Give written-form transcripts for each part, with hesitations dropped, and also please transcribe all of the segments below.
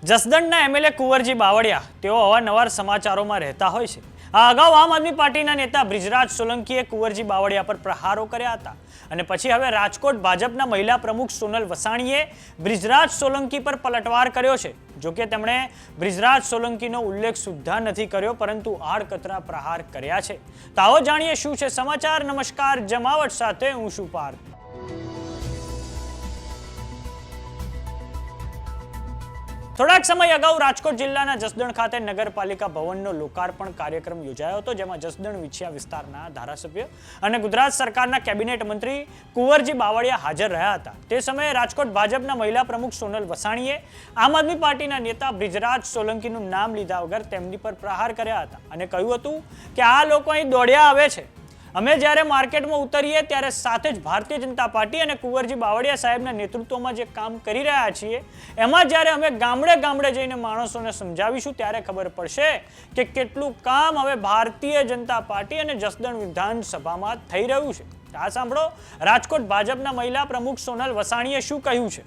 જસદણના MLA Kunvarji Bavaliya તેઓ અવારનવાર સમાચારોમાં રહેતા હોય છે। આ અગાઉ આમ આદમી પાર્ટીના નેતા બ્રિજરાજ સોલંકીએ કુંવરજી બાવળિયા પર પ્રહારો કર્યા હતા અને પછી હવે રાજકોટ ભાજપના મહિલા પ્રમુખ સોનલ વસાણીએ બ્રિજરાજ સોલંકી પર પલટવાર કર્યો છે। જોકે તેમણે બ્રિજરાજ સોલંકીનો ઉલ્લેખ સુદ્ધા નથી કર્યો, પરંતુ આડકતરા પ્રહાર કર્યા છે। તો આવો જાણીએ શું છે સમાચાર। નમસ્કાર, જમાવટ સાથે હું છું પાર્થ। થોડાક સમય અગાઉ રાજકોટ જિલ્લાના જસદણ ખાતે નગરપાલિકા ભવનનો લોકાર્પણ કાર્યક્રમ યોજાયો હતો, જેમાં જસદણ વિછિયા વિસ્તારના ધારાસભ્ય અને ગુજરાત સરકારના કેબિનેટ મંત્રી કુંવરજી બાવળિયા હાજર રહ્યા હતા। તે સમયે રાજકોટ ભાજપના મહિલા પ્રમુખ સોનલ વસાણીએ આમ આદમી પાર્ટીના નેતા બ્રિજરાજ સોલંકીનું નામ લીધા વગર તેમની પર પ્રહાર કર્યા હતા અને કહ્યું હતું કે આ લોકો અહીં દોડ્યા આવે છે। અમે જ્યારે માર્કેટમાં ઉતરીએ ત્યારે સાથે જ ભારતીય જનતા પાર્ટી અને કુંવરજી બાવળિયા સાહેબના નેતૃત્વમાં જે કામ કરી રહ્યા છીએ એમાં જ્યારે અમે ગામડે ગામડે જઈને માણસોને સમજાવીશું ત્યારે ખબર પડશે કે કેટલું કામ હવે ભારતીય જનતા પાર્ટી અને જસદણ વિધાનસભામાં થઈ રહ્યું છે। આ સાંભળો રાજકોટ ભાજપના મહિલા પ્રમુખ સોનલ વસાણીએ શું કહ્યું છે।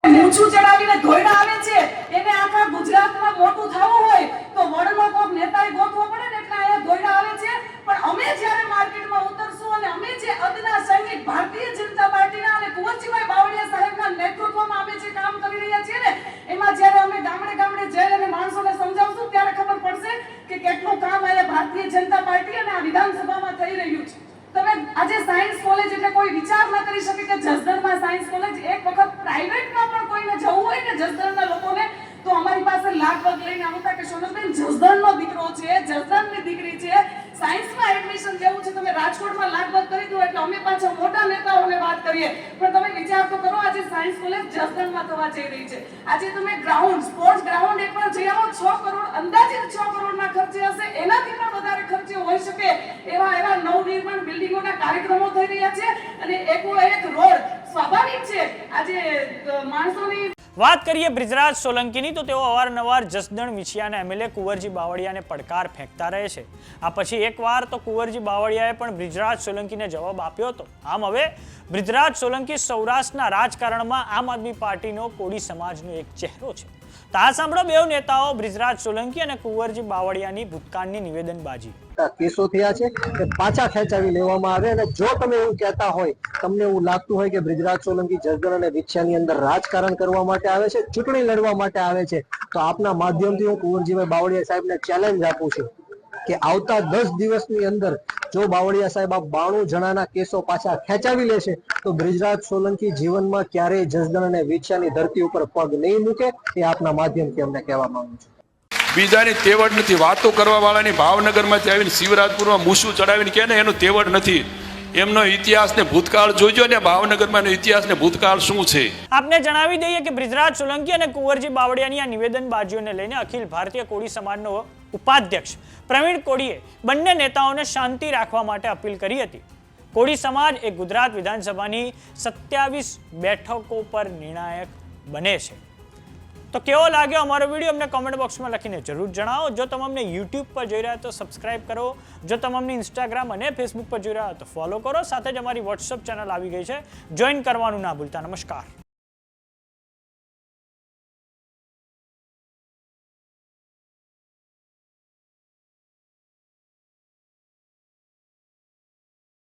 મૂછું ચડાવીને ધોઈડા આવે છે, એને આખા ગુજરાતમાં મોટું થવું હોય તો વડનો કોક નેતાએ ગોતવો પડે ને, એટલે અહીંયા ધોઈડા આવે છે। પણ અમે જ્યારે માર્કેટમાં ઉતરશું અને અમે જે અદના સૈનિક ભારતીય જનતા પાર્ટીના અને કુંવરજીભાઈ બાવળિયા સાહેબના નેતૃત્વમાં અમે જે કામ કરી રહ્યા છીએ ને, એમાં જ્યારે અમે ગામડે ગામડે જઈ અને માણસોને સમજાવશું ત્યારે ખબર પડશે કે કેટલું કામ અહીંયા ભારતીય જનતા પાર્ટી અને આ વિધાનસભામાં થઈ રહ્યું છે। તમે આજે સાયન્સ કોલેજ એટલે કોઈ વિચાર ન કરી શકે કે જસદણમાં સાયન્સ કોલેજ, એક વખત પ્રાઇવેટમાં પણ કોઈને જવું હોય ને જસદણના લોકોને, તો અમારી પાસે લાગવગ લઈને આવતા કે સોનલબેન જસદણનો દીકરો છે, જસદણની દીકરી છે, સાયન્સમાં એડમિશન લેવું છે, તમે રાજકોટમાં લાગવગ કરી દો એટલે અમે પાછા મોટા નેતાઓને વાત કરીએ। પણ તમે વિચાર તો કરો, આજે સાયન્સ કોલેજ જસદણમાં થવા જઈ રહી છે। આજે તમે ગ્રાઉન્ડ, સ્પોર્ટ્સ ગ્રાઉન્ડ એકવાર જઈ આવો, 6 કરોડ અંદાજિત 6 કરોડના ખર્ચે હશે, એનાથી પણ વધારે ખર્ચે હોઈ શકે એવા નવનિર્માણ બિલ્ડિંગોના કાર્યક્રમો થઈ રહ્યા છે અને એક રોડ સ્વાભાવિક છે। આજે માણસોની વાત કરીએ બ્રિજરાજ સોલંકીની, તો તેઓ અવારનવાર જસદણ વિછિયાના એમએલએ કુંવરજી બાવળિયાને પડકાર ફેંકતા રહે છે। આ પછી એકવાર તો કુંવરજી બાવળિયાએ પણ બ્રિજરાજ સોલંકીને જવાબ આપ્યો હતો। આમ હવે બ્રિજરાજ સોલંકી સૌરાષ્ટ્રના રાજકારણમાં આમ આદમી પાર્ટીનો કોળી સમાજનો એક ચહેરો છે। તો આ સાંભળો બે નેતાઓ બ્રિજરાજ સોલંકી અને કુંવરજી બાવળિયાની ભૂતકાળની નિવેદનબાજી। કેસો થયા છે કે પાછા ખેંચાવી લેવામાં આવે, અને જો તમે એવું કહેતા હોય, તમને એવું લાગતું હોય કે બ્રિજરાજ સોલંકી જસદણ અને વિછિયાની અંદર રાજકારણ કરવા માટે આવે છે, ચૂંટણી લડવા માટે આવે છે, તો આપના માધ્યમથી હું કુંવરજીભાઈ બાવળિયા સાહેબને ચેલેન્જ આપું છું કે આવતા 10 દિવસની અંદર જો બાવળિયા સાહેબ આ 92 જણાના કેસો પાછા ખેંચાવી લેશે તો બ્રિજરાજ સોલંકી જીવનમાં ક્યારેય જસદણ અને વિછિયાની ધરતી ઉપર પગ નહીં મૂકે, એ આપના માધ્યમથી અમને કહેવા માંગુ છું। બીજાની તેવડ નથી, વાતો કરવા વાળાની ભાવનગરમાંથી આવીને શિવરાજપુરમાં મૂછું ચડાવીને કહે ને એનું તેવડ નથી। એમનો ઇતિહાસ ને ભૂતકાળ જોઈજો ને, ભાવનગરમાં ઇતિહાસ ને ભૂતકાળ શું છે। આપને જણાવી દઈએ કે બ્રિજરાજ સોલંકી અને કુંવરજી બાવળિયાની આ નિવેદનબાજીઓને લઈને અખિલ ભારતીય કોળી સમાજનો ઉપાધ્યક્ષ પ્રવીણ કોળીએ બંને નેતાઓને શાંતિ રાખવા માટે અપીલ કરી હતી। કોળી સમાજ એ ગુજરાત વિધાનસભાની 27 બેઠકો પર નિર્ણાયક બને છે। તો કેવો લાગ્યો અમારો વિડીયો અમને કોમેન્ટ બોક્સમાં લખીને જરૂર જણાવો। જો તમે અમને યુટ્યુબ પર જોઈ રહ્યા તો સબસ્ક્રાઇબ કરો, જો તમે અમને ઇન્સ્ટાગ્રામ અને ફેસબુક પર જોઈ રહ્યા તો ફોલો કરો, સાથે જ અમારી વોટ્સઅપ ચેનલ આવી ગઈ છે, જોઈન કરવાનું ના ભૂલતા। નમસ્કાર।